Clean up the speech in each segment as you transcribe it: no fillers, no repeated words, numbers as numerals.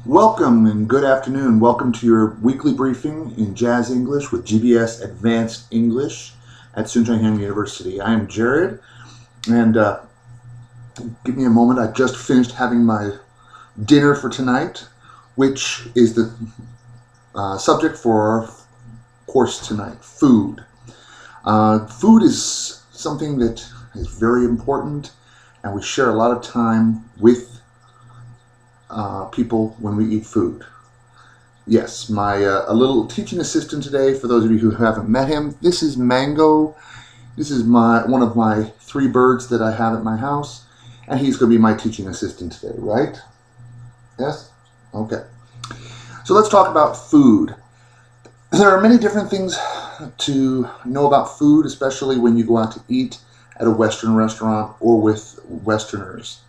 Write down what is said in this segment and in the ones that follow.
Welcome and good afternoon. Welcome to your weekly briefing in Jazz English with GBS Advanced English at Sunshine University. I am Jared, and give me a moment. I just finished having my dinner for tonight, which is the subject for our course tonight, food. Food is something that is very important, and we share a lot of time with people when we eat food. Yes, my a little teaching assistant today, for those of you who haven't met him, this is Mango. This is one of my 3 birds that I have at my house, and he's going to be my teaching assistant today, right? Yes? Okay. So let's talk about food. There are many different things to know about food, especially when you go out to eat at a Western restaurant or with Westerners.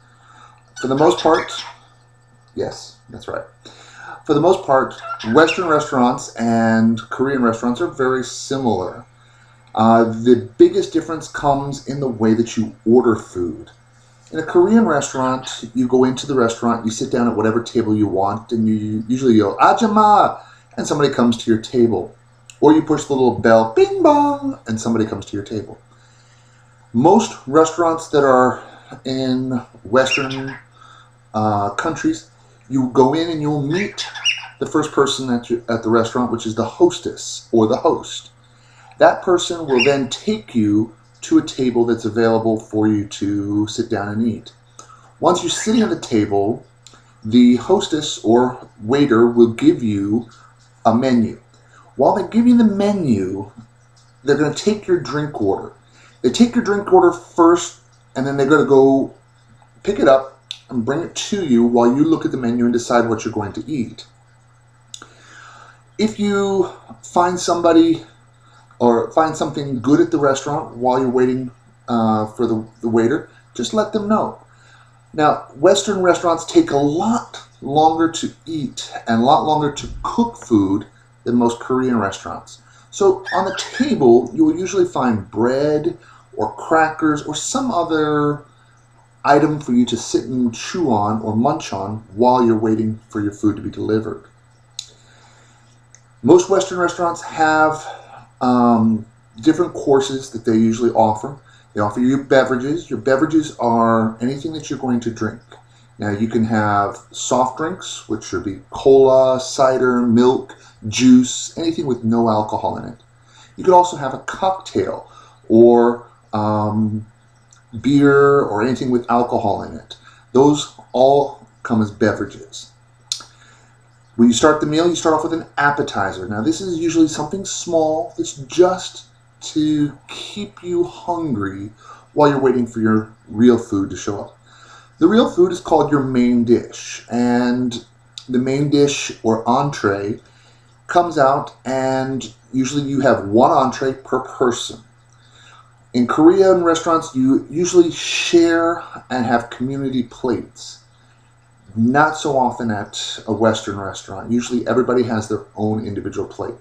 For the most part, yes, that's right. For the most part, Western restaurants and Korean restaurants are very similar. The biggest difference comes in the way that you order food. In a Korean restaurant, you go into the restaurant, you sit down at whatever table you want, and you usually yell, "Ajama!" and somebody comes to your table. Or you push the little bell, bing bong, and somebody comes to your table. Most restaurants that are in Western countries, you go in and you'll meet the first person at the restaurant, which is the hostess or the host. That person will then take you to a table that's available for you to sit down and eat. Once you're sitting at the table, the hostess or waiter will give you a menu. While they give you the menu, they're going to take your drink order. They take your drink order first, and then they're going to go pick it up and bring it to you while you look at the menu and decide what you're going to eat. If you find somebody or find something good at the restaurant while you're waiting for the waiter, just let them know. Now, Western restaurants take a lot longer to eat and a lot longer to cook food than most Korean restaurants. So on the table, you will usually find bread or crackers or some other item for you to sit and chew on or munch on while you're waiting for your food to be delivered. Most Western restaurants have different courses that they usually offer. They offer you beverages. Your beverages are anything that you're going to drink. Now you can have soft drinks, which should be cola, cider, milk, juice, anything with no alcohol in it. You could also have a cocktail or beer or anything with alcohol in it. Those all come as beverages. When you start the meal, you start off with an appetizer. Now this is usually something small that's just to keep you hungry while you're waiting for your real food to show up. The real food is called your main dish, and the main dish or entree comes out, and usually you have 1 entree per person. In Korean restaurants, you usually share and have community plates. Not so often at a Western restaurant. Usually everybody has their own individual plate.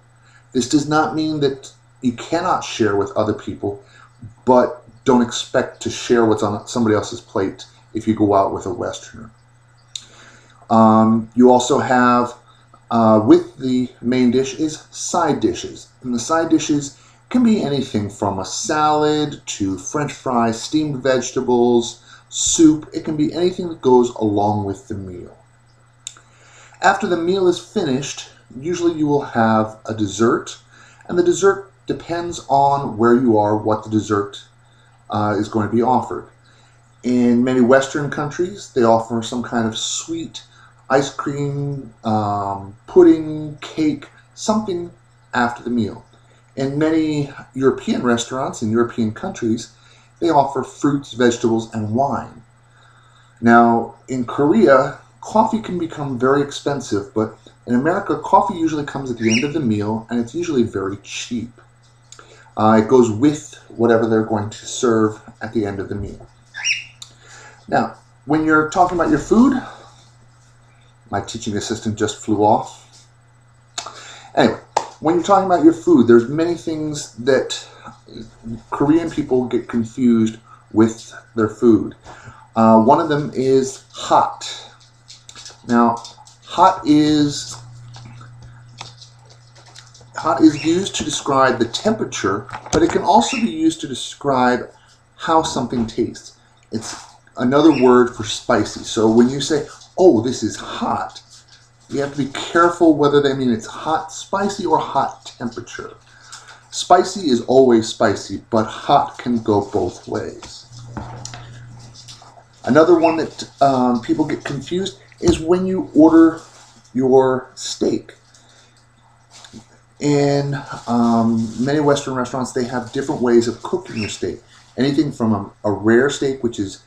This does not mean that you cannot share with other people, but don't expect to share what's on somebody else's plate if you go out with a Westerner. You also have, with the main dish, is side dishes. And the side dishes can be anything from a salad to French fries, steamed vegetables, soup. It can be anything that goes along with the meal. After the meal is finished, usually you will have a dessert, and the dessert depends on where you are, what the dessert is going to be offered. In many Western countries, they offer some kind of sweet ice cream, pudding, cake, something after the meal. In many European restaurants in European countries, they offer fruits, vegetables, and wine. Now, in Korea, coffee can become very expensive, but in America, coffee usually comes at the end of the meal, and it's usually very cheap. It goes with whatever they're going to serve at the end of the meal. Now, when you're talking about your food, my teaching assistant just flew off. Anyway, when you're talking about your food, there's many things that Korean people get confused with their food. One of them is hot. Now, Hot is used to describe the temperature, but it can also be used to describe how something tastes. It's another word for spicy. So when you say, oh, this is hot, you have to be careful whether they mean it's hot spicy or hot temperature. Spicy is always spicy, but hot can go both ways. Another one that people get confused is when you order your steak. In many Western restaurants, they have different ways of cooking your steak. Anything from a rare steak, which is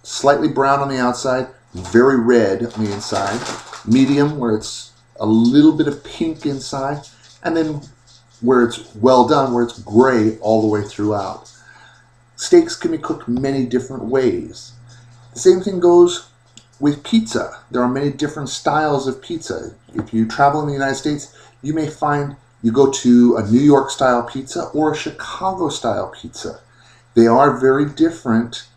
slightly brown on the outside, very red on the inside, medium, where it's a little bit of pink inside, and then where it's well done, where it's gray all the way throughout. Steaks can be cooked many different ways. The same thing goes with pizza. There are many different styles of pizza. If you travel in the United States, you may find you go to a New York style pizza or a Chicago style pizza. They are very different,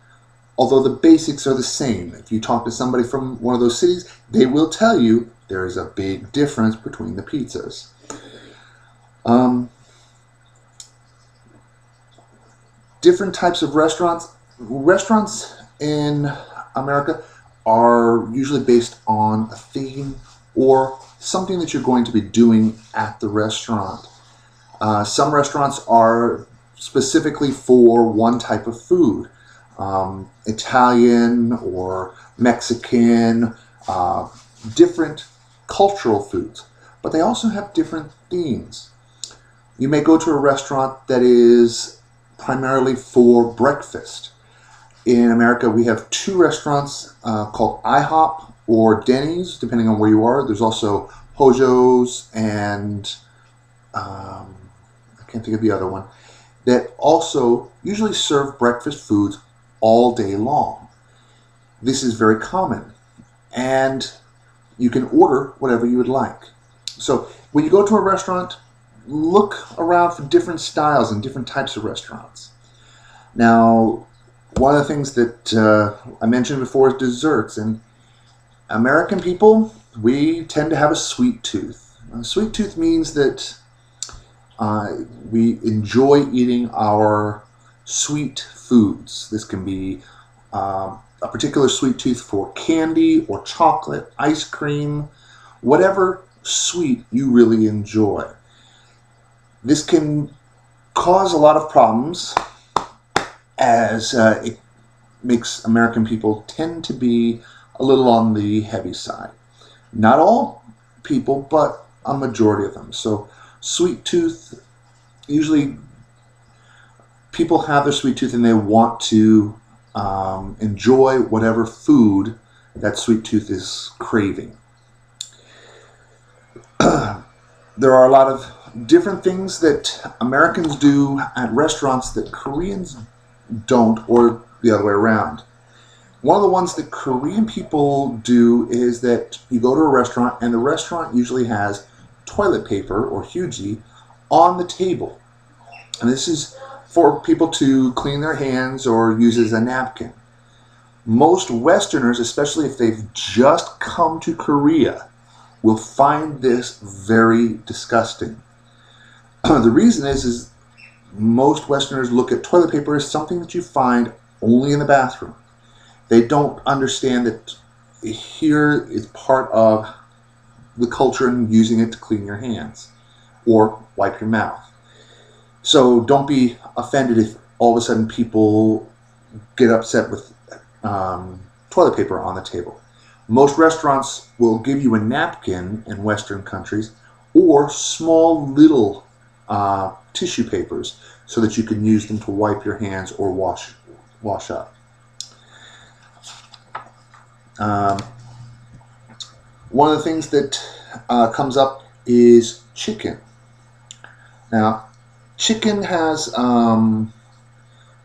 although the basics are the same. If you talk to somebody from one of those cities, they will tell you there is a big difference between the pizzas. Different types of restaurants. Restaurants in America are usually based on a theme or something that you're going to be doing at the restaurant. Some restaurants are specifically for one type of food, Italian or Mexican, different cultural foods, but they also have different themes. You may go to a restaurant that is primarily for breakfast. In America, we have two restaurants called IHOP or Denny's, depending on where you are. There's also Hojo's and I can't think of the other one, that also usually serve breakfast foods all day long. This is very common, and you can order whatever you would like. So when you go to a restaurant, look around for different styles and different types of restaurants. Now, one of the things that I mentioned before is desserts. And American people, we tend to have a sweet tooth. A sweet tooth means that we enjoy eating our sweet foods. This can be a particular sweet tooth for candy or chocolate, ice cream, whatever sweet you really enjoy. This can cause a lot of problems, as it makes American people tend to be a little on the heavy side. Not all people, but a majority of them. So sweet tooth, usually people have their sweet tooth and they want to enjoy whatever food that sweet tooth is craving. There are a lot of different things that Americans do at restaurants that Koreans don't, or the other way around. One of the ones that Korean people do is that you go to a restaurant and the restaurant usually has toilet paper or hyuji on the table. And this is for people to clean their hands or use as a napkin. Most Westerners, especially if they've just come to Korea, will find this very disgusting. The reason is most Westerners look at toilet paper as something that you find only in the bathroom. They don't understand that here is part of the culture and using it to clean your hands or wipe your mouth. So don't be offended if all of a sudden people get upset with toilet paper on the table. Most restaurants will give you a napkin in Western countries or small little tissue papers so that you can use them to wipe your hands or wash up. One of the things that comes up is chicken. Now, chicken has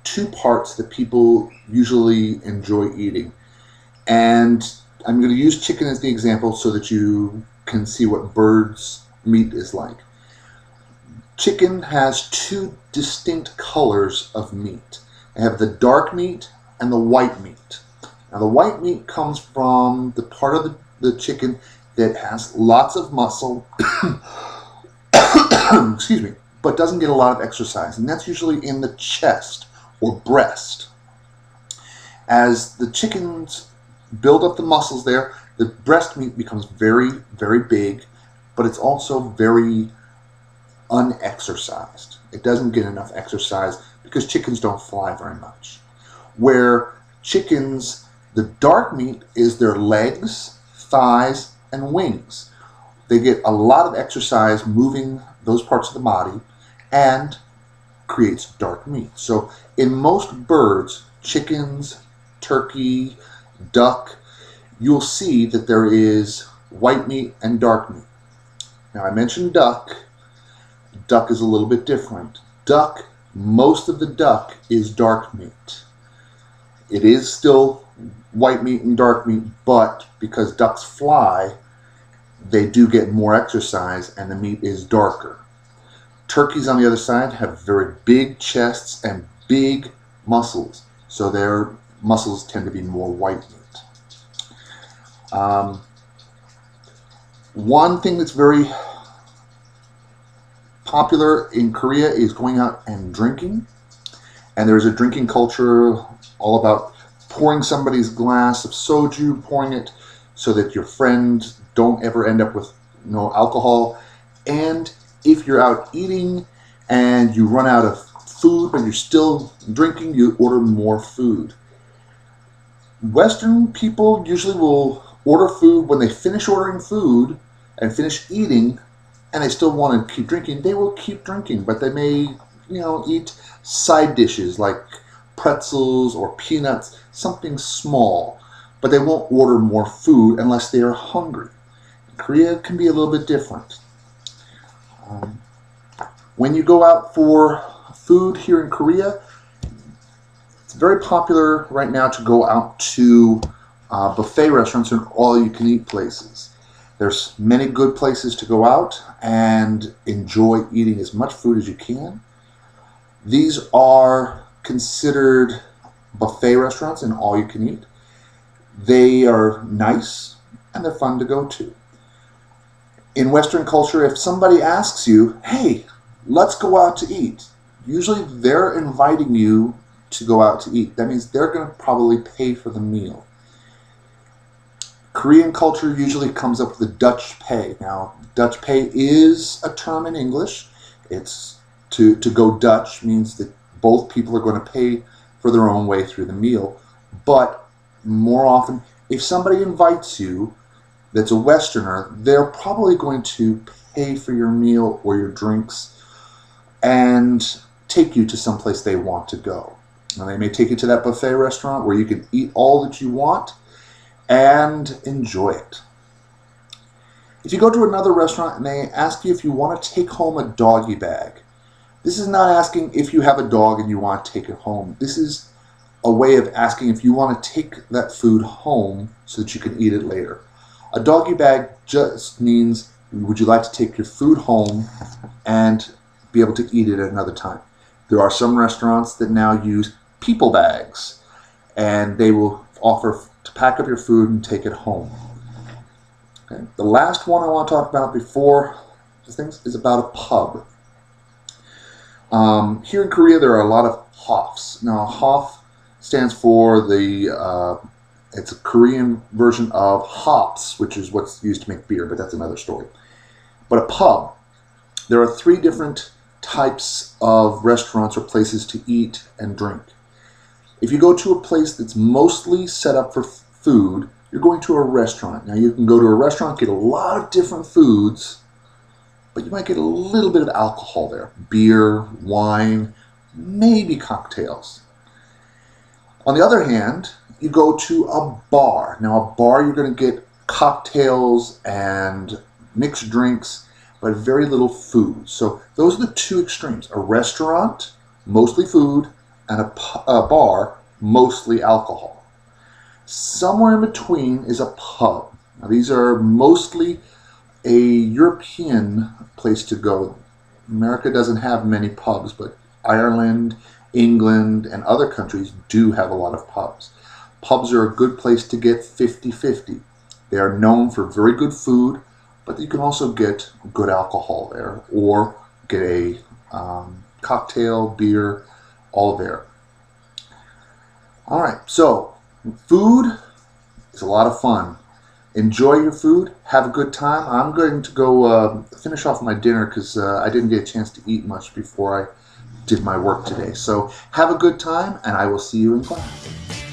two parts that people usually enjoy eating. And I'm going to use chicken as the example so that you can see what bird's meat is like. Chicken has two distinct colors of meat. They have the dark meat and the white meat. Now the white meat comes from the part of the chicken that has lots of muscle, excuse me, but doesn't get a lot of exercise, and that's usually in the chest or breast. As the chickens build up the muscles there, the breast meat becomes very, very big, but it's also very unexercised. It doesn't get enough exercise because chickens don't fly very much. Where chickens, the dark meat is their legs, thighs, and wings. They get a lot of exercise moving those parts of the body and creates dark meat. So in most birds, chickens, turkey, duck, you'll see that there is white meat and dark meat. Now I mentioned duck. Duck is a little bit different. Duck, most of the duck is dark meat. It is still white meat and dark meat, but because ducks fly, they do get more exercise and the meat is darker. Turkeys, on the other side, have very big chests and big muscles, so their muscles tend to be more white meat. One thing that's very popular in Korea is going out and drinking, and there's a drinking culture all about pouring somebody's glass of soju, pouring it so that your friends don't ever end up with no alcohol. And if you're out eating and you run out of food but you're still drinking, you order more food. Western people usually will order food when they finish ordering food and finish eating and they still want to keep drinking. They will keep drinking, but they may, eat side dishes like pretzels or peanuts, something small, but they won't order more food unless they are hungry. Korea can be a little bit different. When you go out for food here in Korea, it's very popular right now to go out to buffet restaurants and all-you-can-eat places. There's many good places to go out and enjoy eating as much food as you can. These are considered buffet restaurants and all-you-can-eat. They are nice and they're fun to go to. In Western culture, if somebody asks you, hey, let's go out to eat, usually they're inviting you to go out to eat. That means they're going to probably pay for the meal. Korean culture usually comes up with the Dutch pay. Now, Dutch pay is a term in English. It's to go Dutch means that both people are going to pay for their own way through the meal. But more often, if somebody invites you that's a Westerner, they're probably going to pay for your meal or your drinks and take you to someplace they want to go. Now, they may take you to that buffet restaurant where you can eat all that you want and enjoy it. If you go to another restaurant and they ask you if you want to take home a doggy bag, this is not asking if you have a dog and you want to take it home. This is a way of asking if you want to take that food home so that you can eat it later. A doggy bag just means, would you like to take your food home and be able to eat it at another time? There are some restaurants that now use people bags, and they will offer to pack up your food and take it home. Okay. The last one I want to talk about before the things is about a pub. Here in Korea, there are a lot of hofs. Now, a hof stands for it's a Korean version of hops, which is what's used to make beer, but that's another story. But a pub, there are 3 different types of restaurants or places to eat and drink. If you go to a place that's mostly set up for food, you're going to a restaurant. Now, you can go to a restaurant, get a lot of different foods, but you might get a little bit of alcohol there. Beer, wine, maybe cocktails. On the other hand, you go to a bar. Now, a bar, you're going to get cocktails and mixed drinks, but very little food. So those are the 2 extremes. A restaurant, mostly food, and a bar, mostly alcohol. Somewhere in between is a pub. Now, these are mostly a European place to go. America doesn't have many pubs, but Ireland, England, and other countries do have a lot of pubs. Pubs are a good place to get 50-50. They are known for very good food, but you can also get good alcohol there, or get a cocktail, beer, all there. All right, so food is a lot of fun. Enjoy your food. Have a good time. I'm going to go finish off my dinner because I didn't get a chance to eat much before I did my work today. So have a good time, and I will see you in class.